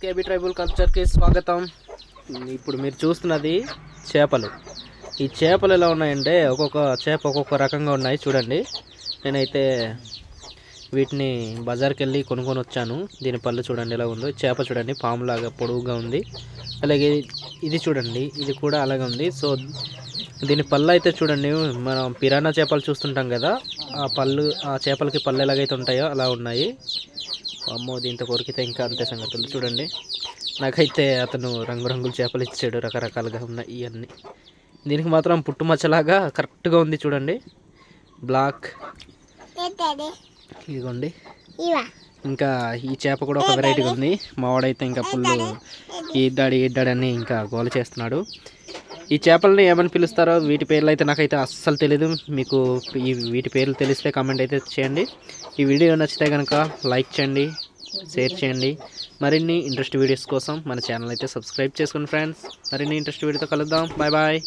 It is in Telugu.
కేబీ ట్రైబల్ కల్చర్కి స్వాగతం. ఇప్పుడు మీరు చూస్తున్నది చేపలు. ఈ చేపలు ఎలా ఉన్నాయంటే ఒక్కొక్క చేప ఒక్కొక్క రకంగా ఉన్నాయి చూడండి. నేనైతే వీటిని బజార్కి వెళ్ళి కొనుక్కొని వచ్చాను. దీని పళ్ళు చూడండి ఎలా ఉందో. చేప చూడండి పాములాగా పొడవుగా ఉంది. అలాగే ఇది చూడండి, ఇది కూడా అలాగే ఉంది. సో దీని పళ్ళు అయితే చూడండి, మనం పిరానా చేపలు చూస్తుంటాం కదా, ఆ చేపలకి పళ్ళు ఎలాగైతే ఉంటాయో అలా ఉన్నాయి. అమ్మో, దీంతో కొరికితే ఇంకా అంతే సంగతులు. చూడండి, నాకైతే అతను రంగురంగుల చేపలు ఇచ్చాడు, రకరకాలుగా ఉన్నాయి ఇవన్నీ. దీనికి మాత్రం పుట్టుమచ్చలాగా కరెక్ట్గా ఉంది చూడండి, బ్లాక్. ఇదిగోండి. ఇంకా ఈ చేప కూడా ఒక వెరైటీగా ఉంది. మావాడైతే ఇంకా పుల్లు ఈడ్డాడి అని ఇంకా గోల చేస్తున్నాడు. ఈ చేపలని ఏమని పిలుస్తారో వీటి పేర్లు అయితే నాకైతే అస్సలు తెలీదు. మీకు వీటి పేర్లు తెలిస్తే కామెంట్ అయితే చేయండి. ఈ వీడియో నచ్చితే కనుక లైక్ చేయండి, షేర్ చేయండి. మరిన్ని ఇంట్రెస్ట్ వీడియోస్ కోసం మన ఛానల్ అయితే సబ్స్క్రైబ్ చేసుకోండి ఫ్రెండ్స్. మరిన్ని ఇంట్రెస్ట్ వీడియోతో కలుద్దాం. Bye bye.